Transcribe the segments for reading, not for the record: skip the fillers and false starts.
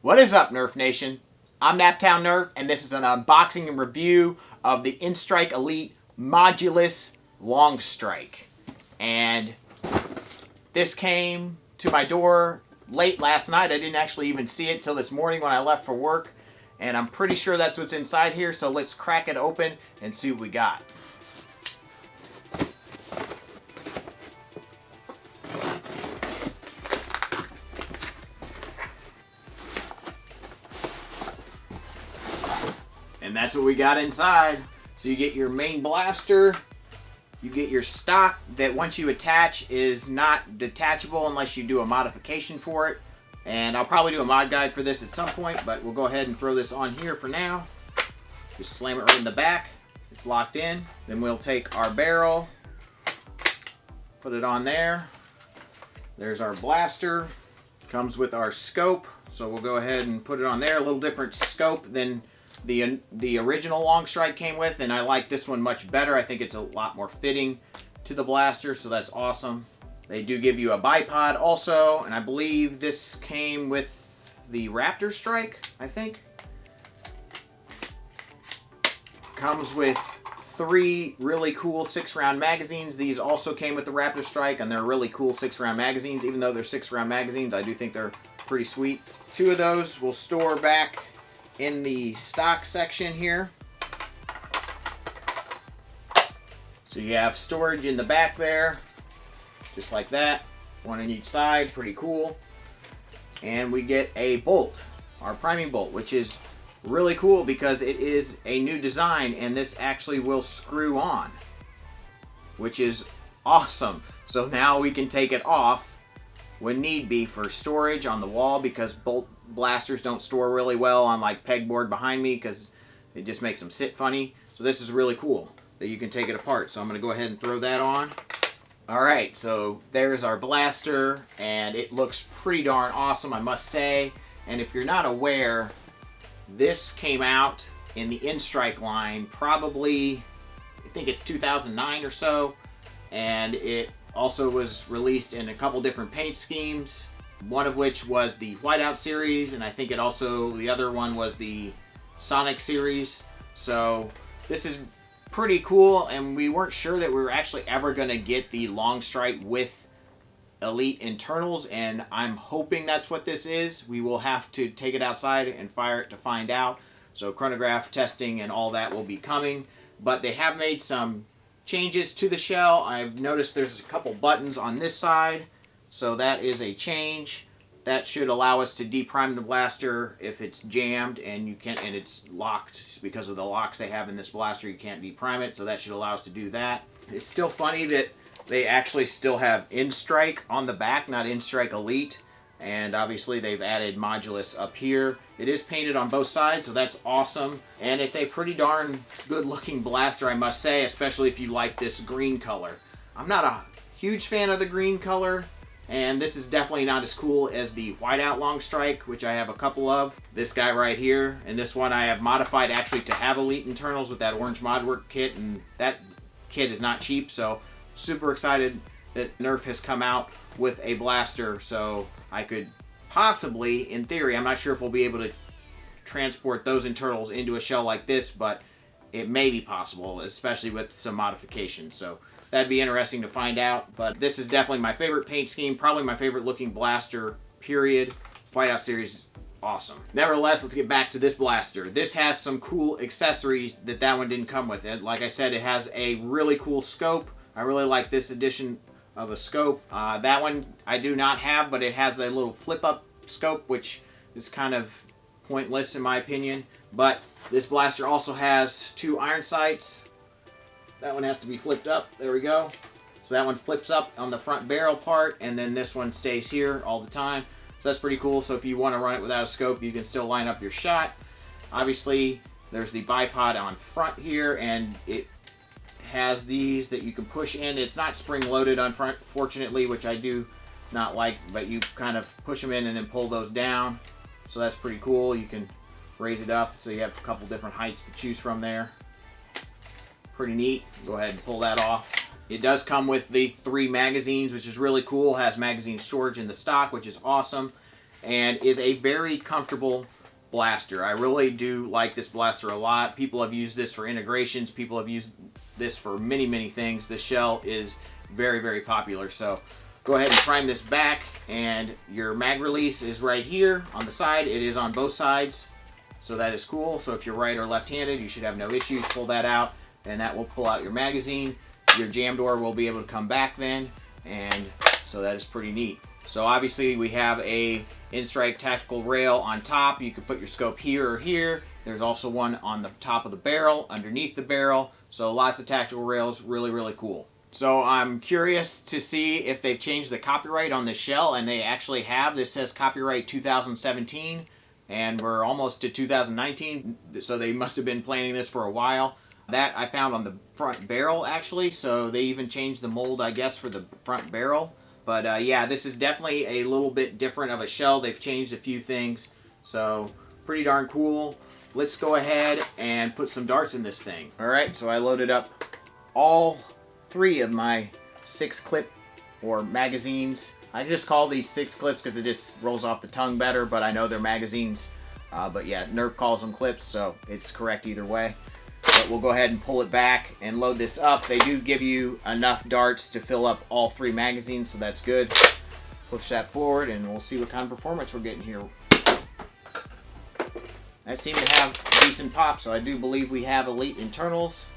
What is up, Nerf Nation? I'm Naptown Nerf, and this is an unboxing and review of the N-Strike Elite Modulus Longstrike. And this came to my door late last night. I didn't actually even see it till this morning when I left for work. And I'm pretty sure that's what's inside here, so let's crack it open and see what we got. And that's what we got inside. So you get your main blaster, you get your stock that once you attach is not detachable unless you do a modification for it. And I'll probably do a mod guide for this at some point, but we'll go ahead and throw this on here for now. Just slam it right in the back. It's locked in. Then we'll take our barrel, put it on there. There's our blaster. Comes with our scope, so we'll go ahead and put it on there. A little different scope than the original Longstrike came with, and I like this one much better. I think it's a lot more fitting to the blaster, so that's awesome. They do give you a bipod also, and I believe this came with the Raptor Strike, I think. Comes with 3 really cool 6-round magazines. These also came with the Raptor Strike, and they're really cool 6-round magazines. Even though they're 6-round magazines, I do think they're pretty sweet. 2 of those will store back in the stock section here. So you have storage in the back there, just like that. 1 on each side, pretty cool. And we get a bolt, our priming bolt, which is really cool because it is a new design, and this actually will screw on, which is awesome. So now we can take it off when need be for storage on the wall, because bolt blasters don't store really well on like pegboard behind me because it just makes them sit funny. So this is really cool that you can take it apart. So I'm going to go ahead and throw that on. Alright, so there's our blaster, and it looks pretty darn awesome, I must say. And if you're not aware, this came out in the N-Strike line probably, I think it's 2009 or so, and it also was released in a couple different paint schemes, one of which was the Whiteout series, and I think it also, the other one was the Sonic series. So this is pretty cool, and we weren't sure that we were actually ever going to get the Longstrike with Elite internals, and I'm hoping that's what this is. We will have to take it outside and fire it to find out. So chronograph testing and all that will be coming, but they have made some changes to the shell. I've noticed there's a couple buttons on this side, so that is a change. That should allow us to deprime the blaster if it's jammed and you can't, and it's locked because of the locks they have in this blaster. You can't deprime it, so that should allow us to do that. It's still funny that they actually still have N-Strike on the back, not N-Strike Elite, and obviously they've added Modulus up here. It is painted on both sides, so that's awesome, and it's a pretty darn good looking blaster, I must say, especially if you like this green color. I'm not a huge fan of the green color, and this is definitely not as cool as the Whiteout Longstrike, which I have a couple of. This guy right here, and this one I have modified actually to have Elite internals with that orange ModWork kit, and that kit is not cheap, so super excited that Nerf has come out with a blaster, so I could possibly, in theory, I'm not sure if we'll be able to transport those internals into a shell like this, but it may be possible, especially with some modifications. So that'd be interesting to find out. But this is definitely my favorite paint scheme, probably my favorite looking blaster, period. Whiteout series, awesome. Nevertheless, let's get back to this blaster. This has some cool accessories that one didn't come with. It, like I said, it has a really cool scope. I really like this edition of a scope. That one I do not have, but it has a little flip-up scope, which is kind of pointless in my opinion. But this blaster also has 2 iron sights. That one has to be flipped up. There we go. So that one flips up on the front barrel part, and then this one stays here all the time. So that's pretty cool. So if you want to run it without a scope, you can still line up your shot. Obviously, there's the bipod on front here, and it has these that you can push in. It's not spring-loaded, unfortunately, which I do not like, but you kind of push them in and then pull those down. So that's pretty cool. You can raise it up, so you have a couple different heights to choose from there. Pretty neat. Go ahead and pull that off. It does come with the 3 magazines, which is really cool. It has magazine storage in the stock, which is awesome. and is a very comfortable blaster. I really do like this blaster a lot. People have used this for integrations. People have used this for many things. The shell is very popular. So go ahead and prime this back, and your mag release is right here on the side. It is on both sides, so that is cool. So if you're right or left-handed, you should have no issues. Pull that out, and that will pull out your magazine. Your jam door will be able to come back then, and so that is pretty neat. So obviously we have a N-Strike tactical rail on top. You can put your scope here or here. There's also one on the top of the barrel, underneath the barrel. So lots of tactical rails, really cool. So I'm curious to see if they've changed the copyright on this shell, and they actually have. This says copyright 2017, and we're almost to 2019, so they must have been planning this for a while. That I found on the front barrel, actually, so they even changed the mold, I guess, for the front barrel. But yeah, this is definitely a little bit different of a shell. They've changed a few things, so pretty darn cool. Let's go ahead and put some darts in this thing. All right, so I loaded up all 3 of my 6-clip or magazines. I just call these 6 clips because it just rolls off the tongue better, but I know they're magazines. But yeah, NERF calls them clips, so it's correct either way. But we'll go ahead and pull it back and load this up. They do give you enough darts to fill up all 3 magazines, so that's good. Push that forward, and we'll see what kind of performance we're getting here. I seem to have decent pop, so I do believe we have elite internals.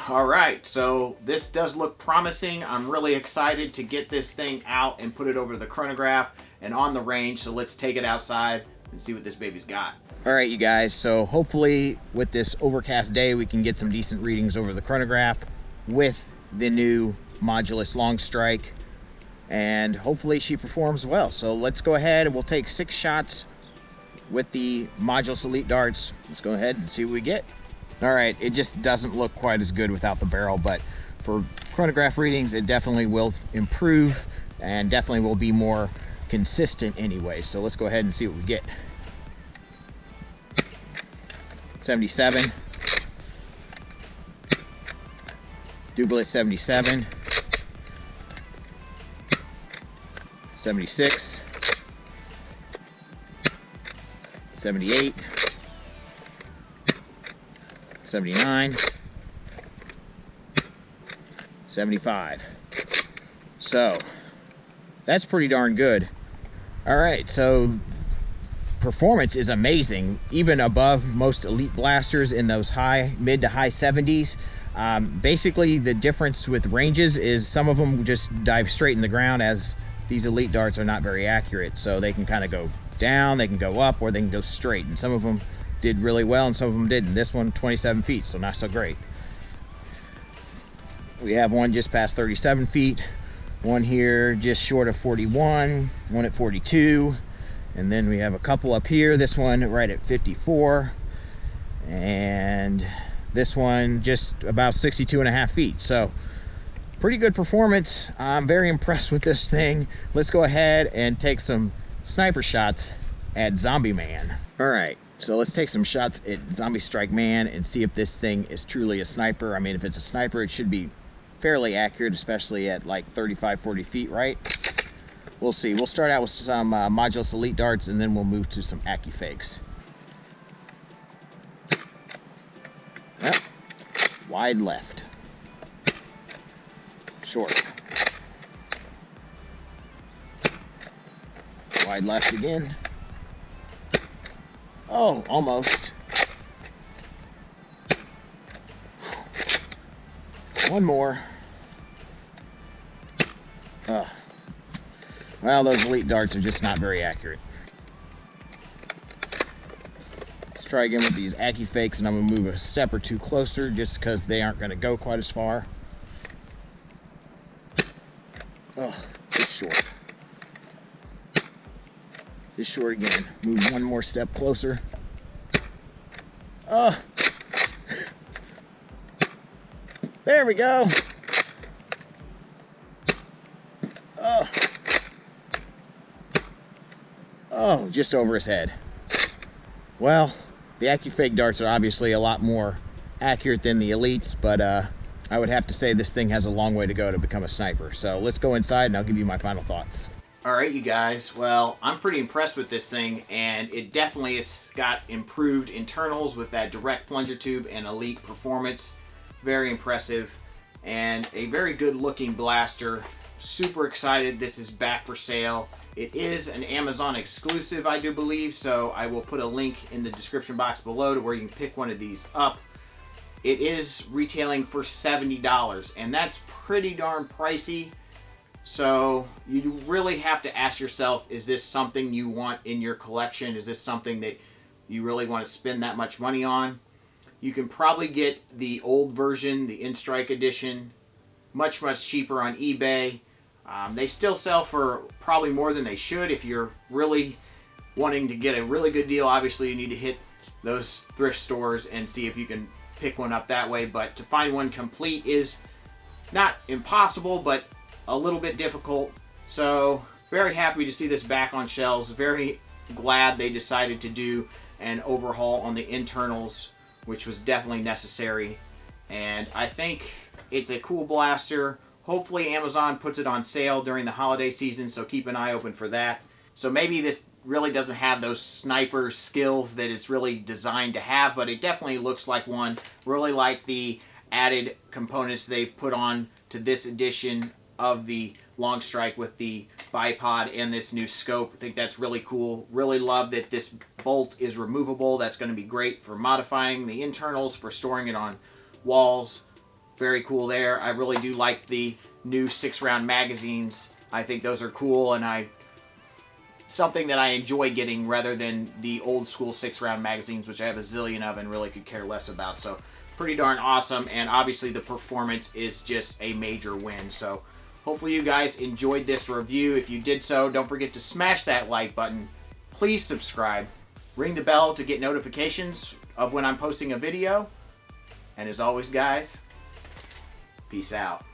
Alright, so this does look promising. I'm really excited to get this thing out and put it over the chronograph and on the range, so let's take it outside and see what this baby's got. Alright, you guys, so hopefully with this overcast day we can get some decent readings over the chronograph with the new Modulus Longstrike, and hopefully she performs well. So let's go ahead and we'll take 6 shots with the Modulus Elite darts. Let's go ahead and see what we get. Alright, it just doesn't look quite as good without the barrel, but for chronograph readings it definitely will improve and definitely will be more consistent anyway. So let's go ahead and see what we get. 77. Doublet 77. 76. 78. 79, 75. So that's pretty darn good. All right, so performance is amazing, even above most elite blasters in those mid to high 70s. Basically the difference with ranges is some of them just dive straight in the ground, as these elite darts are not very accurate, so they can kind of go down, they can go up, or they can go straight, and some of them did really well and some of them didn't. This one 27 feet, so not so great. We have one just past 37 feet, one here just short of 41, one at 42, and then we have a couple up here, this one right at 54, and this one just about 62.5 feet. So pretty good performance. I'm very impressed with this thing. Let's go ahead and take some sniper shots at Zombie Man. All right, so let's take some shots at Zombie Strike Man and see if this thing is truly a sniper. I mean, if it's a sniper, it should be fairly accurate, especially at like 35-40 feet, right? We'll see. We'll start out with some Modulus Elite darts, and then we'll move to some Accu fakes. Yep. Wide left. Short. Wide left again. Oh, almost. One more. Well, those elite darts are just not very accurate. Let's try again with these Accu fakes, and I'm going to move a step or two closer just because they aren't going to go quite as far. Oh, just short. Just short again. Move one more step closer. Oh. There we go. Oh. Oh, just over his head. Well, the AccuFake darts are obviously a lot more accurate than the Elites, but I would have to say this thing has a long way to go to become a sniper. So let's go inside and I'll give you my final thoughts. Alright, you guys, well, I'm pretty impressed with this thing, and it definitely has got improved internals with that direct plunger tube and elite performance. Very impressive, and a very good looking blaster. Super excited this is back for sale. It is an Amazon exclusive, I do believe, so I will put a link in the description box below to where you can pick one of these up. It is retailing for $70, and that's pretty darn pricey. So you really have to ask yourself, is this something you want in your collection? Is this something that you really want to spend that much money on? You can probably get the old version, the N-Strike edition, much, much cheaper on eBay. They still sell for probably more than they should. If you're really wanting to get a really good deal, obviously you need to hit those thrift stores and see if you can pick one up that way. But to find one complete is not impossible, but a little bit difficult. So very happy to see this back on shelves. Very glad they decided to do an overhaul on the internals, which was definitely necessary. And I think it's a cool blaster. Hopefully Amazon puts it on sale during the holiday season, so keep an eye open for that. So maybe this really doesn't have those sniper skills that it's really designed to have, but it definitely looks like one. Really like the added components they've put on to this edition of the Longstrike with the bipod and this new scope. I think that's really cool. Really love that this bolt is removable. That's going to be great for modifying the internals, for storing it on walls. Very cool there. I really do like the new 6-round magazines. I think those are cool, and something that I enjoy getting rather than the old school 6-round magazines, which I have a zillion of and really could care less about. So pretty darn awesome, and obviously the performance is just a major win. So hopefully you guys enjoyed this review. If you did so, don't forget to smash that like button. Please subscribe. Ring the bell to get notifications of when I'm posting a video. And as always, guys, peace out.